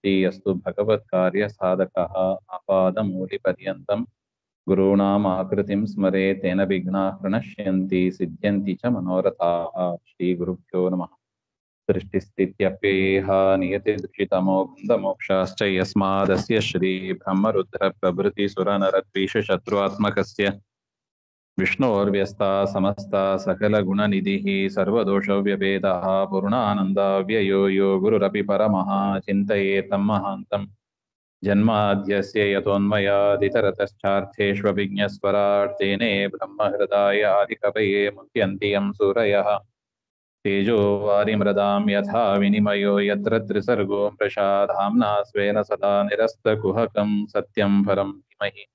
सिद्धि अस्तु भगवत्कार्य साधकः आपादमूलिपर्यन्तं गुरूणाम् आकृतिं स्मरे तेन विघ्नाः प्रणश्यन्ति सिद्ध्यन्ति च मनोरथाः। श्रीगुरुभ्यो नमः। सृष्टिस्थित्यप्ययेह नियतिदुषितमो बन्धमोक्षाश्च यस्मादस्य श्रीब्रह्मरुद्रप्रभृतिसुरनरद्वीषशत्रुआत्मकस्य विष्णोर्व्यस्ता समस्ता सकलगुणनिधिः सर्वदोषव्यपेदः पूर्णानन्दाव्ययो यो गुरुरपि परमः चिन्तयेतं महान्तम् जन्माद्यस्य यतोऽन्वयादितरतश्चार्थेष्वभिज्ञस्वराट् तेने ब्रह्महृदाय आदिकवये मुह्यन्ति यं सूरयः तेजो वारिमृदां यथा विनिमयो यत्र त्रिसर्गो मृषा धाम्ना स्वेन सदा निरस्तकुहकं सत्यं परं धीमहि।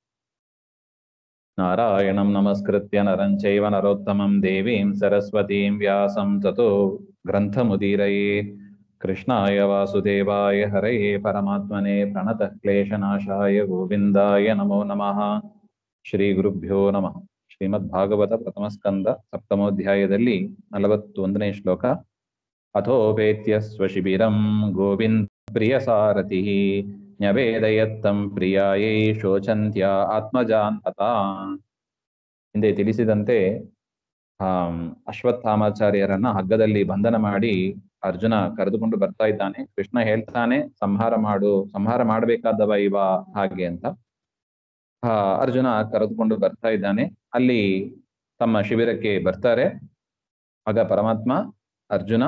नारायणं नमस्कृत्य नरं चैव नरोत्तमं देवीं सरस्वतीं व्यासं ततो ग्रन्थमुदीरये। कृष्णाय वासुदेवाय हरये परमात्मने प्रणतः क्लेशनाशाय गोविन्दाय नमो नमः। ಶ್ರೀಗುರುಭ್ಯೋ ನಮಃ. ಶ್ರೀಮದ್ಭಾಗವತ ಪ್ರಥಮಸ್ಕಂದ ಸಪ್ತಮೋಧ್ಯಾಯದಲ್ಲಿ 41ನೇ ಶ್ಲೋಕ. ಅಥೋಪೇತ್ಯ ಸ್ವಶಿಬಿರಂ ಗೋವಿಂದ ಪ್ರಿಯ ಸಾರಥಿ ನ್ಯವೇದಯತ್ತಂ ಪ್ರಿಯಾಯೈ ಶೋಚಂತ್ಯ ಆತ್ಮಜಾನ್ ಹತಾ. ಹಿಂದೆ ತಿಳಿಸಿದಂತೆ ಅಶ್ವತ್ಥಾಮಾಚಾರ್ಯರನ್ನ ಹಗ್ಗದಲ್ಲಿ ಬಂಧನ ಮಾಡಿ ಅರ್ಜುನ ಕರೆದುಕೊಂಡು ಬರ್ತಾ ಇದ್ದಾನೆ. ಕೃಷ್ಣ ಹೇಳ್ತಾನೆ, ಸಂಹಾರ ಮಾಡಬೇಕಾದವ ಇವ ಹಾಗೆ ಅಂತ. ಅರ್ಜುನ ಕರೆದುಕೊಂಡು ಬರ್ತಾ ಇದ್ದಾನೆ. ಅಲ್ಲಿ ತಮ್ಮ ಶಿಬಿರಕ್ಕೆ ಬರ್ತಾರೆ. ಆಗ ಪರಮಾತ್ಮ, ಅರ್ಜುನ,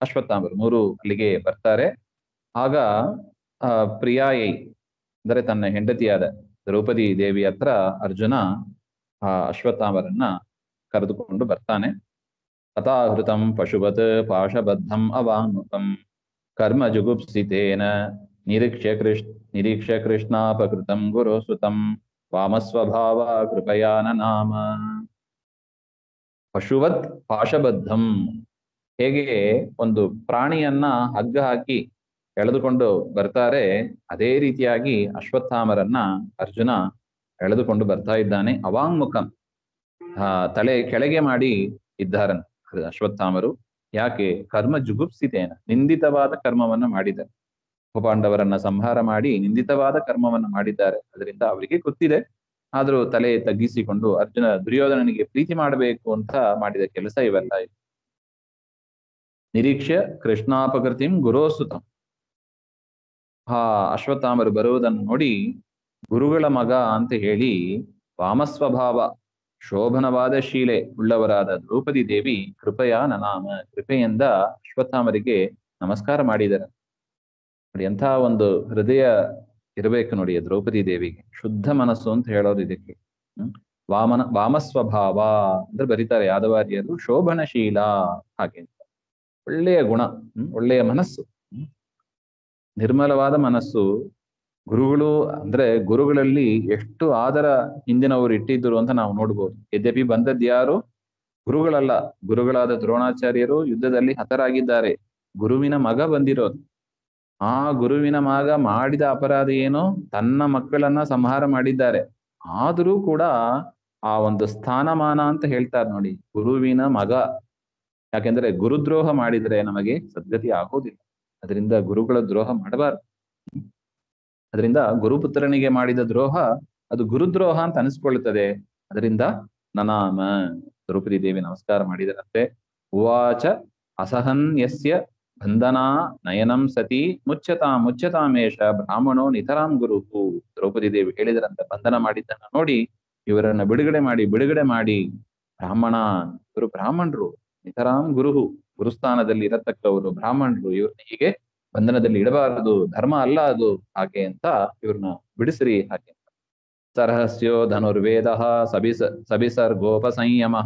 ಅಶ್ವತ್ಥಾಮರು ಮೂರು ಅಲ್ಲಿಗೆ ಬರ್ತಾರೆ. ಆಗ ಪ್ರಿಯಾಯೈ ಅಂದರೆ ತನ್ನ ಹೆಂಡತಿಯಾದ ದ್ರೌಪದಿ ದೇವಿ ಹತ್ರ ಅರ್ಜುನ ಅಶ್ವತ್ಥಾಮರನ್ನ ಕರೆದುಕೊಂಡು ಬರ್ತಾನೆ. ಅತಾಹೃತಂ ಪಶುವತ್ ಪಾಶಬದ್ಧಂ ಅವಾಂಗುಕಂ ಕರ್ಮ ಜುಗುಪ್ಸಿತೇನ ನಿರೀಕ್ಷ್ಯ ಕೃಷ್ಣಾಪಕೃತಂ ಗುರು ಸುತಂ ವಾಮಸ್ವಭಾವ ಕೃಪಯಾ ನನಾಮ. ಪಶುವತ್ ಪಾಶಬದ್ಧಂ, ಹೇಗೆ ಒಂದು ಪ್ರಾಣಿಯನ್ನ ಹಗ್ಗ ಹಾಕಿ ಎಳೆದುಕೊಂಡು ಬರ್ತಾರೆ, ಅದೇ ರೀತಿಯಾಗಿ ಅಶ್ವತ್ಥಾಮರನ್ನ ಅರ್ಜುನ ಎಳೆದುಕೊಂಡು ಬರ್ತಾ ಇದ್ದಾನೆ. ಅವಾಂಗ್ಮುಖಂ, ತಲೆ ಕೆಳಗೆ ಮಾಡಿ ಇದ್ದಾರನ್ ಅಶ್ವತ್ಥಾಮರು. ಯಾಕೆ? ಕರ್ಮ ಜುಗುಪ್ಸಿತೇನ, ನಿಂದಿತವಾದ ಕರ್ಮವನ್ನ ಮಾಡಿದ್ದಾರೆ. ಉಪಪಾಂಡವರನ್ನ ಸಂಹಾರ ಮಾಡಿ ನಿಂದಿತವಾದ ಕರ್ಮವನ್ನು ಮಾಡಿದ್ದಾರೆ. ಅದರಿಂದ ಅವರಿಗೆ ಗೊತ್ತಿದೆ. ಆದ್ರೂ ತಲೆ ತಗ್ಗಿಸಿಕೊಂಡು ಅರ್ಜುನ ದುರ್ಯೋಧನನಿಗೆ ಪ್ರೀತಿ ಮಾಡಬೇಕು ಅಂತ ಮಾಡಿದ ಕೆಲಸ ಇವೆಲ್ಲ. ನಿರೀಕ್ಷ್ಯ ಕೃಷ್ಣಾಪಕೃತಿಂ ಗುರೋಸುತಂ. ಅಶ್ವತ್ಥಾಮರು ಬರುವುದನ್ನು ನೋಡಿ ಗುರುಗಳ ಮಗ ಅಂತ ಹೇಳಿ ವಾಮಸ್ವಭಾವ ಶೋಭನವಾದ ಶೀಲೆ ಉಳ್ಳವರಾದ ದ್ರೌಪದಿ ದೇವಿ ಕೃಪೆಯ ನನಾಮ, ಕೃಪೆಯಿಂದ ಅಶ್ವತ್ಥಾಮರಿಗೆ ನಮಸ್ಕಾರ ಮಾಡಿದ್ದಾರೆ. ನೋಡಿ, ಎಂಥ ಒಂದು ಹೃದಯ ಇರಬೇಕು ನೋಡಿ ದ್ರೌಪದಿ ದೇವಿಗೆ. ಶುದ್ಧ ಮನಸ್ಸು ಅಂತ ಹೇಳೋದು ಇದಕ್ಕೆ. ವಾಮಸ್ವಭಾವ ಅಂದ್ರೆ ಬರೀತಾರೆ ಯಾದವಾರ್ಯರು, ಶೋಭನಶೀಲ ಹಾಗೆ ಅಂತ. ಒಳ್ಳೆಯ ಗುಣ, ಒಳ್ಳೆಯ ಮನಸ್ಸು, ನಿರ್ಮಲವಾದ ಮನಸ್ಸು. ಗುರುಗಳು ಅಂದ್ರೆ ಗುರುಗಳಲ್ಲಿ ಎಷ್ಟು ಆದರ ಹಿಂದಿನವರು ಇಟ್ಟಿದ್ರು ಅಂತ ನಾವು ನೋಡ್ಬೋದು. ಯದ್ಯಪಿ ಬಂದದ್ಯಾರು ಗುರುಗಳಲ್ಲ, ಗುರುಗಳಾದ ದ್ರೋಣಾಚಾರ್ಯರು ಯುದ್ಧದಲ್ಲಿ ಹತರಾಗಿದ್ದಾರೆ. ಗುರುವಿನ ಮಗ ಬಂದಿರೋದು. ಆ ಗುರುವಿನ ಮಗ ಮಾಡಿದ ಅಪರಾಧ ಏನು? ತನ್ನ ಮಕ್ಕಳನ್ನ ಸಂಹಾರ ಮಾಡಿದ್ದಾರೆ. ಆದರೂ ಕೂಡ ಆ ಒಂದು ಸ್ಥಾನಮಾನ ಅಂತ ಹೇಳ್ತಾರೆ ನೋಡಿ, ಗುರುವಿನ ಮಗ. ಯಾಕೆಂದ್ರೆ ಗುರುದ್ರೋಹ ಮಾಡಿದ್ರೆ ನಮಗೆ ಸದ್ಗತಿ ಆಗೋದಿಲ್ಲ. ಅದರಿಂದ ಗುರುಗಳ ದ್ರೋಹ ಮಾಡಬಾರ್ದು. ಅದರಿಂದ ಗುರುಪುತ್ರನಿಗೆ ಮಾಡಿದ ದ್ರೋಹ ಅದು ಗುರುದ್ರೋಹ ಅಂತ ಅನಿಸ್ಕೊಳ್ತದೆ. ಅದರಿಂದ ನನಾಮ, ದ್ರೌಪದಿ ದೇವಿ ನಮಸ್ಕಾರ ಮಾಡಿದರಂತೆ. ಉವಾಚ ಅಸಹನ್ಯಸ್ಯ ಬಂಧನಾ ನಯನಂ ಸತಿ ಮುಚ್ಚತಾಮೇಶ ಬ್ರಾಹ್ಮಣೋ ನಿತರಾಂ ಗುರುಹು. ದ್ರೌಪದಿ ದೇವಿ ಹೇಳಿದರಂತ, ಬಂಧನ ಮಾಡಿದ್ದನ್ನ ನೋಡಿ ಇವರನ್ನ ಬಿಡುಗಡೆ ಮಾಡಿ ಇವರು ಬ್ರಾಹ್ಮಣರು, ನಿತರಾಂ ಗುರುಹು, ಗುರುಸ್ಥಾನದಲ್ಲಿ ಇರತಕ್ಕವರು ಬ್ರಾಹ್ಮಣರು, ಇವ್ರನ್ನ ಹೀಗೆ ಬಂಧನದಲ್ಲಿ ಇಡಬಾರದು, ಧರ್ಮ ಅಲ್ಲ ಅದು, ಹಾಗೆ ಅಂತ ಇವ್ರನ್ನ ಬಿಡಿಸ್ರಿ ಹಾಗೆ. ಸರ್ಹಸ್ಯೋ ಧನುರ್ವೇದ ಸಬಿಸರ್ಗೋಪಸಂಯಮ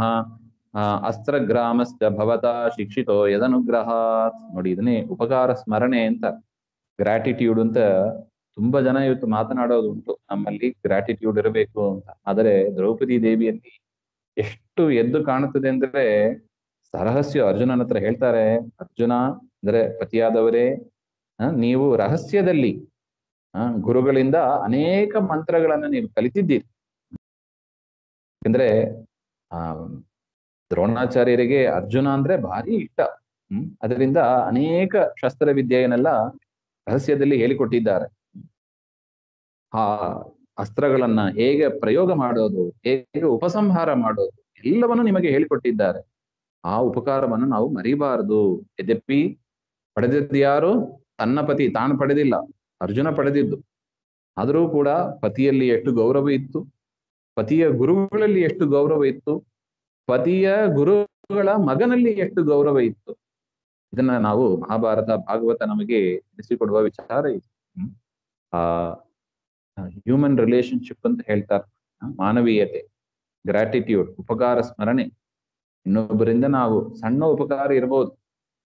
ಅಸ್ತ್ರಗ್ರಾಮಶ್ಚ ಭವತಾ ಶಿಕ್ಷಿತೋ ಯದನುಗ್ರಹಾತ್. ನೋಡಿ, ಇದನ್ನೇ ಉಪಕಾರ ಸ್ಮರಣೆ ಅಂತ, ಗ್ರಾಟಿಟ್ಯೂಡ್ ಅಂತ ತುಂಬಾ ಜನ ಇವತ್ತು ಮಾತನಾಡೋದು ಉಂಟು. ನಮ್ಮಲ್ಲಿ ಗ್ರಾಟಿಟ್ಯೂಡ್ ಇರಬೇಕು ಅಂತ. ಆದರೆ ದ್ರೌಪದಿ ದೇವಿಯಲ್ಲಿ ಎಷ್ಟು ಎದ್ದು ಕಾಣುತ್ತದೆ ಅಂದ್ರೆ, ಸರಹಸ್ಯ ಅರ್ಜುನನ ಹತ್ರ ಹೇಳ್ತಾರೆ, ಅರ್ಜುನ ಅಂದ್ರೆ ಪತಿಯಾದವರೇ, ನೀವು ರಹಸ್ಯದಲ್ಲಿ ಗುರುಗಳಿಂದ ಅನೇಕ ಮಂತ್ರಗಳನ್ನ ನೀವು ಕಲಿತಿದ್ದೀರಿ. ಯಾಕಂದ್ರೆ ದ್ರೋಣಾಚಾರ್ಯರಿಗೆ ಅರ್ಜುನ ಅಂದ್ರೆ ಭಾರಿ ಇಷ್ಟ. ಅದರಿಂದ ಅನೇಕ ಶಸ್ತ್ರವಿದ್ಯೆಯನ್ನೆಲ್ಲ ರಹಸ್ಯದಲ್ಲಿ ಹೇಳಿಕೊಟ್ಟಿದ್ದಾರೆ. ಆ ಅಸ್ತ್ರಗಳನ್ನ ಹೇಗೆ ಪ್ರಯೋಗ ಮಾಡೋದು, ಹೇಗೆ ಉಪಸಂಹಾರ ಮಾಡೋದು, ಎಲ್ಲವನ್ನು ನಿಮಗೆ ಹೇಳಿಕೊಟ್ಟಿದ್ದಾರೆ. ಆ ಉಪಕಾರವನ್ನು ನಾವು ಮರಿಬಾರದು. ಯದ್ಯಪಿ ಪಡೆದಿದ್ದು ಯಾರು? ತನ್ನ ಪತಿ, ತಾನು ಪಡೆದಿಲ್ಲ, ಅರ್ಜುನ ಪಡೆದಿದ್ದು. ಆದರೂ ಕೂಡ ಪತಿಯಲ್ಲಿ ಎಷ್ಟು ಗೌರವ ಇತ್ತು, ಪತಿಯ ಗುರುಗಳಲ್ಲಿ ಎಷ್ಟು ಗೌರವ ಇತ್ತು, ಪತಿಯ ಗುರುಗಳ ಮಗನಲ್ಲಿ ಎಷ್ಟು ಗೌರವ ಇತ್ತು. ಇದನ್ನ ನಾವು ಮಹಾಭಾರತ ಭಾಗವತ ನಮಗೆ ತಿಳಿಸಿಕೊಡುವ ವಿಚಾರ ಇದು. ಆ ಹ್ಯೂಮನ್ ರಿಲೇಶನ್ಶಿಪ್ ಅಂತ ಹೇಳ್ತಾರೆ. ಮಾನವೀಯತೆ, ಗ್ರಾಟಿಟ್ಯೂಡ್, ಉಪಕಾರ ಸ್ಮರಣೆ. ಇನ್ನೊಬ್ಬರಿಂದ ನಾವು ಸಣ್ಣ ಉಪಕಾರ ಇರಬಹುದು,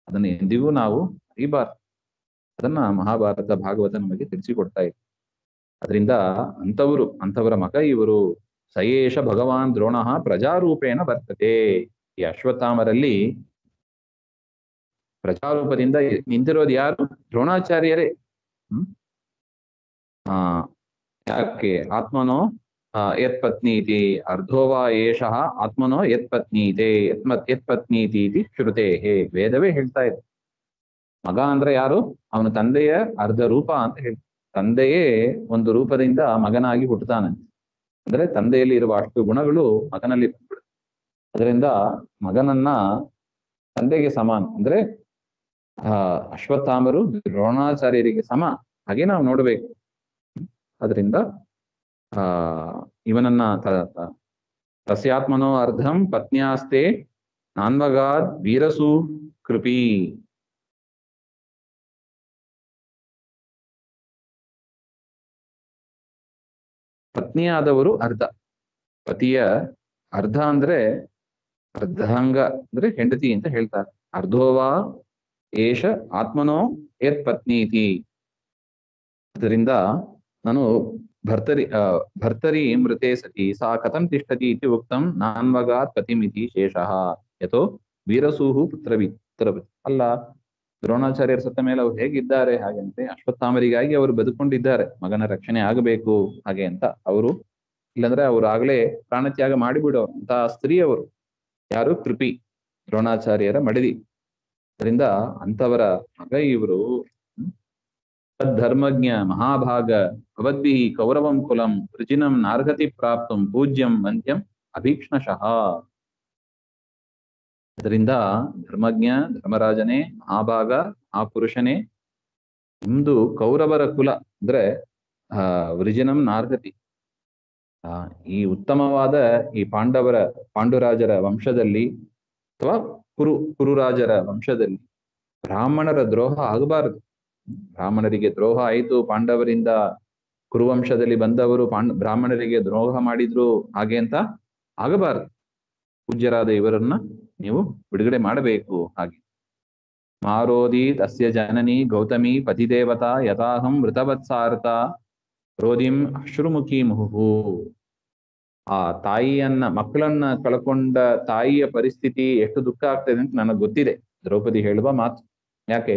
ಅದನ್ನು ಎಂದಿಗೂ ನಾವು ಅರಿಬಾರ್ದು. ಅದನ್ನ ಮಹಾಭಾರತ ಭಾಗವತ ನಮಗೆ ತಿಳಿಸಿಕೊಡ್ತಾ ಇದೆ. ಅದರಿಂದ ಅಂಥವರ ಮಗ ಇವರು. ಸಯೇಷ ಭಗವಾನ್ ದ್ರೋಣ ಪ್ರಜಾರೂಪೇಣ ಬರ್ತದೆ. ಈ ಅಶ್ವತ್ಥಾಮರಲ್ಲಿ ಪ್ರಜಾರೂಪದಿಂದ ನಿಂತಿರೋದು ಯಾರು? ದ್ರೋಣಾಚಾರ್ಯರೇ. ಯಾಕೆ? ಆತ್ಮನೋ ಯತ್ಪತ್ನೀತಿ ಅರ್ಧೋವಾ ಏಷಃ ಆತ್ಮನೋ ಯತ್ಪತ್ನೀತೆ ಯತ್ಪತ್ನೀತಿ ಇತಿ ಶ್ರುತೇ. ವೇದವೇ ಹೇಳ್ತಾ ಇದೆ. ಮಗ ಅಂದ್ರೆ ಯಾರು? ಅವನ ತಂದೆಯ ಅರ್ಧ ರೂಪ ಅಂತ ಹೇಳಿ. ತಂದೆಯೇ ಒಂದು ರೂಪದಿಂದ ಮಗನಾಗಿ ಹುಟ್ಟುತ್ತಾನಂತೆ. ಅಂದ್ರೆ ತಂದೆಯಲ್ಲಿ ಇರುವ ಅಷ್ಟು ಗುಣಗಳು ಮಗನಲ್ಲಿ ಬಂದ್ಬಿಡುತ್ತೆ. ಅದರಿಂದ ಮಗನನ್ನ ತಂದೆಗೆ ಸಮಾನ. ಅಂದ್ರೆ ಅಶ್ವತ್ಥಾಮರು ದ್ರೋಣಾಚಾರ್ಯರಿಗೆ ಸಮ, ಹಾಗೆ ನಾವು ನೋಡ್ಬೇಕು. ಅದರಿಂದ ಇವನನ್ನ ತಸ್ಯಾತ್ಮನೋ ಅರ್ಧಂ ಪತ್ನ್ಯಾಸ್ತೆ ನಾನ್ವಗಾದ್ ವೀರಸು ಕೃಪಿ. ಪತ್ನಿಯಾದವರು ಅರ್ಧ. ಪತಿಯ ಅರ್ಧ ಅಂದ್ರೆ ಅರ್ಧಾಂಗ ಅಂದ್ರೆ ಹೆಂಡತಿ ಅಂತ ಹೇಳ್ತಾರೆ. ಅರ್ಧೋವಾ ಏಷ ಆತ್ಮನೋ ಯತ್ ಪತ್ನೀತಿ. ಅದರಿಂದ ನಾನು ಭರ್ತರಿ ಮೃತೆ ಸತಿ ಸಾ ಕಥಂ ತಿಷ್ಠತಿ ಇತಿ ಉಕ್ತಂ ನಾನ್ವಗಾತ್ ಪತಿಮಿತಿ ಶೇಷಃ ಯಥೋ ವೀರಸೂಹು ಪುತ್ರವತಿ. ಅಲ್ಲ, ದ್ರೋಣಾಚಾರ್ಯರ ಸತ್ತ ಮೇಲೆ ಅವ್ರು ಹೇಗಿದ್ದಾರೆ ಹಾಗಂತೆ ಅಶ್ವತ್ಥಾಮರಿಗಾಗಿ ಅವರು ಬದುಕೊಂಡಿದ್ದಾರೆ, ಮಗನ ರಕ್ಷಣೆ ಆಗಬೇಕು ಹಾಗೆ ಅಂತ. ಅವರು ಇಲ್ಲಂದ್ರೆ ಅವ್ರು ಆಗ್ಲೇ ಪ್ರಾಣತ್ಯಾಗ ಮಾಡಿಬಿಡೋ ಅಂತ ಸ್ತ್ರೀ ಅವರು. ಯಾರು? ಕೃಪಿ, ದ್ರೋಣಾಚಾರ್ಯರ ಮಡದಿ. ಅದರಿಂದ ಅಂಥವರ ಮಗ ಇವರು. ಧರ್ಮಜ್ಞ ಮಹಾಭಾಗ ಭವದ್ಭಿಃ ಕೌರವಂ ಕುಲಂ ವೃಜಿನಂ ನಾರ್ಹತಿ ಪ್ರಾಪ್ತಂ ಪೂಜ್ಯಂ ವಂದ್ಯಂ ಅಭೀಕ್ಷ್ಣಶಃ. ಅದರಿಂದ ಧರ್ಮಜ್ಞ, ಧರ್ಮರಾಜನೇ, ಮಹಾಭಾಗ, ಮಹಾಪುರುಷನೇ, ನಿಮ್ದು ಕೌರವರ ಕುಲ ಅಂದ್ರೆ ವೃಜಿನಂ ನಾರ್ಹತಿ. ಈ ಉತ್ತಮವಾದ ಈ ಪಾಂಡುರಾಜರ ವಂಶದಲ್ಲಿ ಅಥವಾ ಕುರುರಾಜರ ವಂಶದಲ್ಲಿ ಬ್ರಾಹ್ಮಣರ ದ್ರೋಹ ಆಗಬಾರದು. ಬ್ರಾಹ್ಮಣರಿಗೆ ದ್ರೋಹ ಆಯಿತು, ಪಾಂಡವರಿಂದ ಕುರುವಂಶದಲ್ಲಿ ಬಂದವರು ಬ್ರಾಹ್ಮಣರಿಗೆ ದ್ರೋಹ ಮಾಡಿದ್ರು ಹಾಗೆ ಅಂತ ಆಗಬಾರದು. ಪೂಜ್ಯರಾದ ಇವರನ್ನ ನೀವು ಬಿಡುಗಡೆ ಮಾಡಬೇಕು. ಹಾಗೆ ಮಾರೋದಿ ತಸ್ಯ ಜನನಿ ಗೌತಮಿ ಪತಿದೇವತಾ ಯಥಾಹಂ ಮೃತವತ್ಸಾರ್ಥ ರೋದಿಂ ಅಶ್ರುಮುಖಿ ಮುಹುಹು. ಆ ತಾಯಿಯನ್ನ, ಮಕ್ಕಳನ್ನ ಕಳ್ಕೊಂಡ ತಾಯಿಯ ಪರಿಸ್ಥಿತಿ ಎಷ್ಟು ದುಃಖ ಆಗ್ತದೆ ಅಂತ ನನಗೆ ಗೊತ್ತಿದೆ. ದ್ರೌಪದಿ ಹೇಳುವ ಮಾತು. ಯಾಕೆ?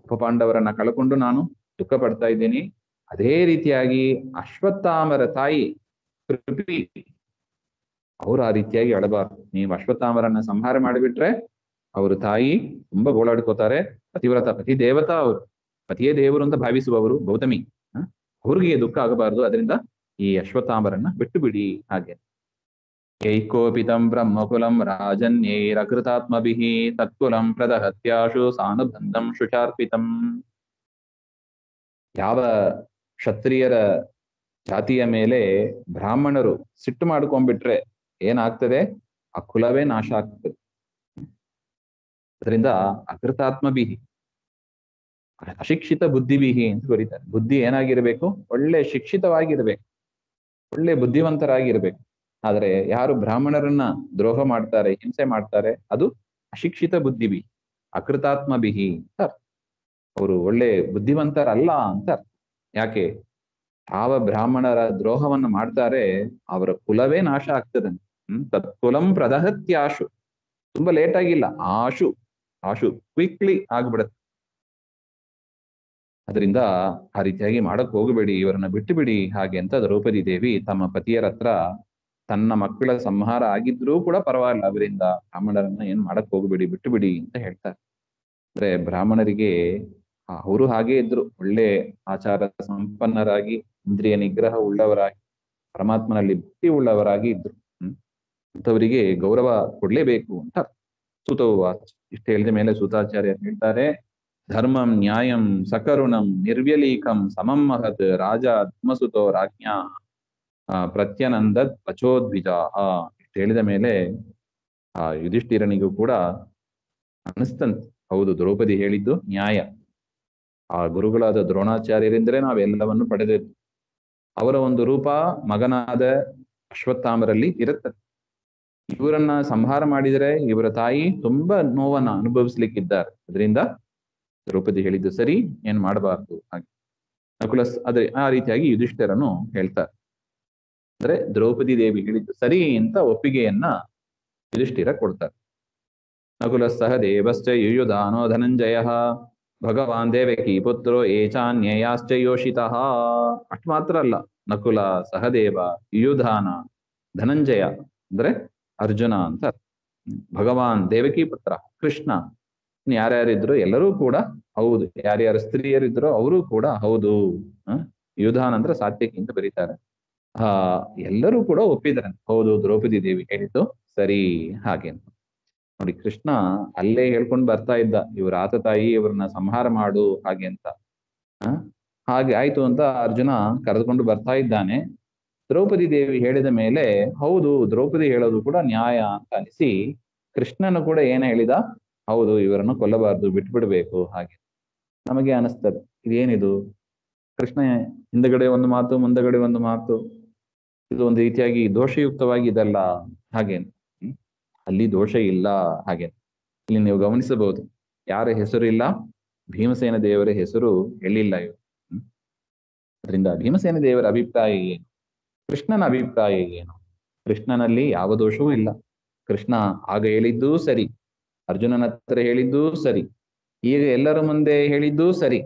ಉಪಪಾಂಡವರನ್ನ ಕಳ್ಕೊಂಡು ನಾನು ದುಃಖ ಪಡ್ತಾ ಇದ್ದೀನಿ. ಅದೇ ರೀತಿಯಾಗಿ ಅಶ್ವತ್ಥಾಮರ ತಾಯಿ ಕೃಪಿ ಅವರು ಆ ರೀತಿಯಾಗಿ ಅಳಬಾರ್ದು. ನೀವು ಅಶ್ವತ್ಥಾಮರನ್ನ ಸಂಹಾರ ಮಾಡಿಬಿಟ್ರೆ ಅವರು ತಾಯಿ ತುಂಬಾ ಗೋಳಾಡ್ಕೋತಾರೆ. ಪತಿವ್ರತ, ಪತಿ ದೇವತಾ, ಅವರು ಪತಿಯೇ ದೇವರು ಅಂತ ಭಾವಿಸುವವರು ಗೌತಮಿ, ಅವ್ರಿಗೆ ದುಃಖ ಆಗಬಾರ್ದು. ಅದರಿಂದ ಈ ಅಶ್ವತ್ಥಾಮರನ್ನ ಬಿಟ್ಟು ಬಿಡಿ. ಹಾಗೆ ಏಕೋಪಿತಂ ಬ್ರಹ್ಮಕುಲಂ ರಾಜನ್ಯೈರಕೃತಾತ್ಮಭಿಃ ತತ್ಕುಲಂ ಪ್ರದಹತ್ಯಾಶು ಸಾನುಬಂಧಂ ಶುಚಾರ್ಪಿತಂ. ಯಾವ ಕ್ಷತ್ರಿಯರ ಜಾತಿಯ ಮೇಲೆ ಬ್ರಾಹ್ಮಣರು ಸಿಟ್ಟು ಮಾಡ್ಕೊಂಡ್ಬಿಟ್ರೆ ಏನಾಗ್ತದೆ? ಆ ಕುಲವೇ ನಾಶ ಆಗ್ತದೆ. ಅದರಿಂದ ಅಕೃತಾತ್ಮಭಿಹಿ, ಅಶಿಕ್ಷಿತ ಬುದ್ಧಿಭಿಹಿ ಅಂತ ಕರೀತಾರೆ. ಬುದ್ಧಿ ಏನಾಗಿರ್ಬೇಕು? ಒಳ್ಳೆ ಶಿಕ್ಷಿತವಾಗಿರ್ಬೇಕು, ಒಳ್ಳೆ ಬುದ್ಧಿವಂತರಾಗಿರ್ಬೇಕು. ಆದರೆ ಯಾರು ಬ್ರಾಹ್ಮಣರನ್ನ ದ್ರೋಹ ಮಾಡ್ತಾರೆ, ಹಿಂಸೆ ಮಾಡ್ತಾರೆ, ಅದು ಅಶಿಕ್ಷಿತ ಬುದ್ಧಿಭಿ, ಅಕೃತಾತ್ಮಭಿಹಿ ಅಂತ. ಅವರು ಒಳ್ಳೆ ಬುದ್ಧಿವಂತರಲ್ಲ ಅಂತ. ಯಾಕೆ? ಯಾವ ಬ್ರಾಹ್ಮಣರ ದ್ರೋಹವನ್ನು ಮಾಡ್ತಾರೆ ಅವರ ಕುಲವೇ ನಾಶ ಆಗ್ತದಂತೆ. ತತ್ಕುಲಂ ಪ್ರದಹತ್ಯಾಶು. ತುಂಬಾ ಲೇಟ್ ಆಗಿಲ್ಲ, ಆಶು ಕ್ವಿಕ್ಲಿ ಆಗ್ಬಿಡತ್ತೆ. ಅದರಿಂದ ಆ ರೀತಿಯಾಗಿ ಮಾಡಕ್ ಹೋಗಬೇಡಿ, ಇವರನ್ನ ಬಿಟ್ಟು ಬಿಡಿ ಹಾಗೆ ಅಂತ ದ್ರೌಪದಿ ದೇವಿ ತಮ್ಮ ಪತಿಯರ ಹತ್ರ ತನ್ನ ಮಕ್ಕಳ ಸಂಹಾರ ಆಗಿದ್ರೂ ಕೂಡ ಪರವಾಗಿಲ್ಲ, ಅವರಿಂದ ಬ್ರಾಹ್ಮಣರನ್ನ ಏನ್ ಮಾಡಕ್ ಹೋಗಬೇಡಿ, ಬಿಟ್ಟು ಬಿಡಿ ಅಂತ ಹೇಳ್ತಾರೆ. ಅಂದ್ರೆ ಬ್ರಾಹ್ಮಣರಿಗೆ ಅವರು ಹಾಗೆ ಇದ್ರು, ಒಳ್ಳೆ ಆಚಾರ ಸಂಪನ್ನರಾಗಿ, ಇಂದ್ರಿಯ ನಿಗ್ರಹ ಉಳ್ಳವರಾಗಿ, ಪರಮಾತ್ಮನಲ್ಲಿ ಭಕ್ತಿ ಉಳ್ಳವರಾಗಿ ಇದ್ರು. ಅಂಥವರಿಗೆ ಗೌರವ ಕೊಡ್ಲೇಬೇಕು ಅಂತ ಸೂತೋವಾಚ. ಇಷ್ಟು ಹೇಳಿದ ಮೇಲೆ ಸೂತಾಚಾರ್ಯ ಹೇಳ್ತಾರೆ, ಧರ್ಮಂ ನ್ಯಾಯಂ ಸಕರುಣಂ ನಿರ್ವ್ಯಲೀಕಂ ಸಮಂ ಮಹತ್ ರಾಜ ಧರ್ಮಸುತೋ ರಾಜ್ಞಾ ಪ್ರತ್ಯನಂದದ್ ವಚೋದ್ವಿಜ. ಇಷ್ಟು ಹೇಳಿದ ಮೇಲೆ ಆ ಯುಧಿಷ್ಠಿರನಿಗೂ ಕೂಡ ಅನಿಸ್ತಂತೆ, ಹೌದು ದ್ರೌಪದಿ ಹೇಳಿದ್ದು ನ್ಯಾಯ. ಆ ಗುರುಗಳಾದ ದ್ರೋಣಾಚಾರ್ಯರಿಂದಲೇ ನಾವೆಲ್ಲವನ್ನು ಪಡೆದದ್ದು. ಅವರ ಒಂದು ರೂಪ ಮಗನಾದ ಅಶ್ವತ್ಥಾಮರಲ್ಲಿ ಇರುತ್ತದೆ. ಇವರನ್ನ ಸಂಹಾರ ಮಾಡಿದರೆ ಇವರ ತಾಯಿ ತುಂಬಾ ನೋವನ್ನ ಅನುಭವಿಸ್ಲಿಕ್ಕಿದ್ದಾರೆ. ಅದರಿಂದ ದ್ರೌಪದಿ ಹೇಳಿದ್ದು ಸರಿ, ಏನ್ ಮಾಡಬಾರ್ದು ಹಾಗೆ. ನಕುಲ ಅದೇ ಆ ರೀತಿಯಾಗಿ ಯುಧಿಷ್ಠಿರನು ಹೇಳ್ತಾರೆ. ಅಂದ್ರೆ ದ್ರೌಪದಿ ದೇವಿ ಹೇಳಿದ್ದು ಸರಿ ಅಂತ ಒಪ್ಪಿಗೆಯನ್ನ ಯುಧಿಷ್ಠಿರ ಕೊಡ್ತಾರೆ. ನಕುಲ ಸಹ ದೇವಶ್ಚ ಯುಯುಧಾನೋ ಧನಂಜಯ ಭಗವಾನ್ ದೇವಕಿ ಪುತ್ರೋ ಏಚಾನ್ಯಯಾಶ್ಚ ಯೋಷಿತಃ. ಅಷ್ಟು ಮಾತ್ರ ಅಲ್ಲ, ನಕುಲ ಸಹದೇವ ಯುಯುಧಾನ ಧನಂಜಯ ಅಂದ್ರೆ ಅರ್ಜುನ ಅಂತ, ಭಗವಾನ್ ದೇವಕಿ ಪುತ್ರ ಕೃಷ್ಣ, ಯಾರ್ಯಾರಿದ್ರು ಎಲ್ಲರೂ ಕೂಡ ಹೌದು, ಯಾರ್ಯಾರು ಸ್ತ್ರೀಯರಿದ್ರು ಅವರು ಕೂಡ ಹೌದು. ಯುಧಾನ್ ಅಂದ್ರೆ ಸಾತ್ವಿಕಿ ಅಂತ ಬರೀತಾರೆ. ಎಲ್ಲರೂ ಕೂಡ ಒಪ್ಪಿದ್ದಾರೆ, ಹೌದು ದ್ರೌಪದಿ ದೇವಿ ಹೇಳಿದ್ದು ಸರಿ ಹಾಗೆ ಅಂತ. ನೋಡಿ, ಕೃಷ್ಣ ಅಲ್ಲೇ ಹೇಳ್ಕೊಂಡು ಬರ್ತಾ ಇದ್ದ, ಇವ್ರ ಆತ ತಾಯಿ ಇವ್ರನ್ನ ಸಂಹಾರ ಮಾಡು ಹಾಗೆ ಅಂತ. ಹಾಗೆ ಆಯ್ತು ಅಂತ ಅರ್ಜುನ ಕರೆದುಕೊಂಡು ಬರ್ತಾ ಇದ್ದಾನೆ. ದ್ರೌಪದಿ ದೇವಿ ಹೇಳಿದ ಮೇಲೆ ಹೌದು ದ್ರೌಪದಿ ಹೇಳೋದು ಕೂಡ ನ್ಯಾಯ ಅಂತ ಅನಿಸಿ ಕೃಷ್ಣನು ಕೂಡ ಏನ ಹೇಳಿದ, ಹೌದು ಇವರನ್ನು ಕೊಲ್ಲಬಾರ್ದು, ಬಿಟ್ಬಿಡ್ಬೇಕು ಹಾಗೆ. ನಮಗೆ ಅನಿಸ್ತದೆ ಇದೇನಿದು, ಕೃಷ್ಣ ಹಿಂದಗಡೆ ಒಂದು ಮಾತು ಮುಂದಗಡೆ ಒಂದು ಮಾತು, ಇದು ಒಂದು ರೀತಿಯಾಗಿ ದೋಷಯುಕ್ತವಾಗಿ ಇದಲ್ಲ ಹಾಗೆ. ಅಲ್ಲಿ ದೋಷ ಇಲ್ಲ ಹಾಗೆ. ಇಲ್ಲಿ ನೀವು ಗಮನಿಸಬಹುದು, ಯಾರ ಹೆಸರು ಇಲ್ಲ, ಭೀಮಸೇನ ದೇವರ ಹೆಸರು ಹೇಳಿಲ್ಲ ಇವರು. ಅದರಿಂದ ಭೀಮಸೇನ ದೇವರ ಅಭಿಪ್ರಾಯ ಏನು, ಕೃಷ್ಣನ ಅಭಿಪ್ರಾಯ ಏನು? ಕೃಷ್ಣನಲ್ಲಿ ಯಾವ ದೋಷವೂ ಇಲ್ಲ. ಕೃಷ್ಣ ಆಗ ಹೇಳಿದ್ದೂ ಸರಿ, ಅರ್ಜುನನ ಹತ್ರ ಹೇಳಿದ್ದೂ ಸರಿ, ಈಗ ಎಲ್ಲರ ಮುಂದೆ ಹೇಳಿದ್ದೂ ಸರಿ.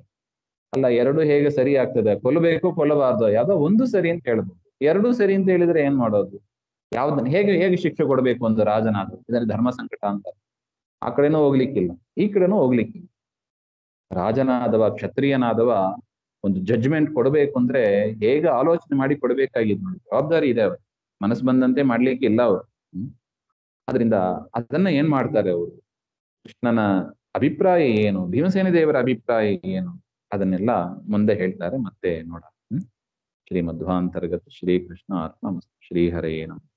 ಅಲ್ಲ, ಎರಡು ಹೇಗೆ ಸರಿ ಆಗ್ತದೆ? ಕೊಲ್ಲಬೇಕು ಕೊಲ್ಲಬಾರ್ದು, ಯಾವ್ದೋ ಒಂದು ಸರಿ ಅಂತ ಹೇಳ್ಬೋದು. ಎರಡೂ ಸರಿ ಅಂತ ಹೇಳಿದ್ರೆ ಏನ್ ಮಾಡೋದು? ಯಾವ್ದನ್ನ ಹೇಗೆ ಹೇಗೆ ಶಿಕ್ಷೆ ಕೊಡಬೇಕು ಒಂದು ರಾಜನಾದ? ಇದನ್ನ ಧರ್ಮ ಸಂಕಟ ಅಂತ. ಆ ಕಡೆನೂ ಹೋಗ್ಲಿಕ್ಕಿಲ್ಲ, ಈ ಕಡೆನೂ ಹೋಗ್ಲಿಕ್ಕಿಲ್ಲ. ರಾಜನಾದವ, ಕ್ಷತ್ರಿಯನಾದವ ಒಂದು ಜಡ್ಜ್ಮೆಂಟ್ ಕೊಡಬೇಕು ಅಂದ್ರೆ ಹೇಗೆ ಆಲೋಚನೆ ಮಾಡಿ ಕೊಡಬೇಕಾಗಿದ್ದು ನೋಡಿ. ಜವಾಬ್ದಾರಿ ಇದೆ ಅವರು, ಮನಸ್ಸು ಬಂದಂತೆ ಮಾಡ್ಲಿಕ್ಕೆ ಇಲ್ಲ ಅವರು. ಅದರಿಂದ ಅದನ್ನ ಏನ್ ಮಾಡ್ತಾರೆ ಅವರು, ಕೃಷ್ಣನ ಅಭಿಪ್ರಾಯ ಏನು, ಭೀಮಸೇನ ದೇವರ ಅಭಿಪ್ರಾಯ ಏನು, ಅದನ್ನೆಲ್ಲ ಮುಂದೆ ಹೇಳ್ತಾರೆ. ಮತ್ತೆ ನೋಡ. ಶ್ರೀಮಧ್ವಾಂತರ್ಗತ ಶ್ರೀಕೃಷ್ಣ ಅರ್ಪಣಮಸ್ತು. ಶ್ರೀಹರೇ ನಮಃ.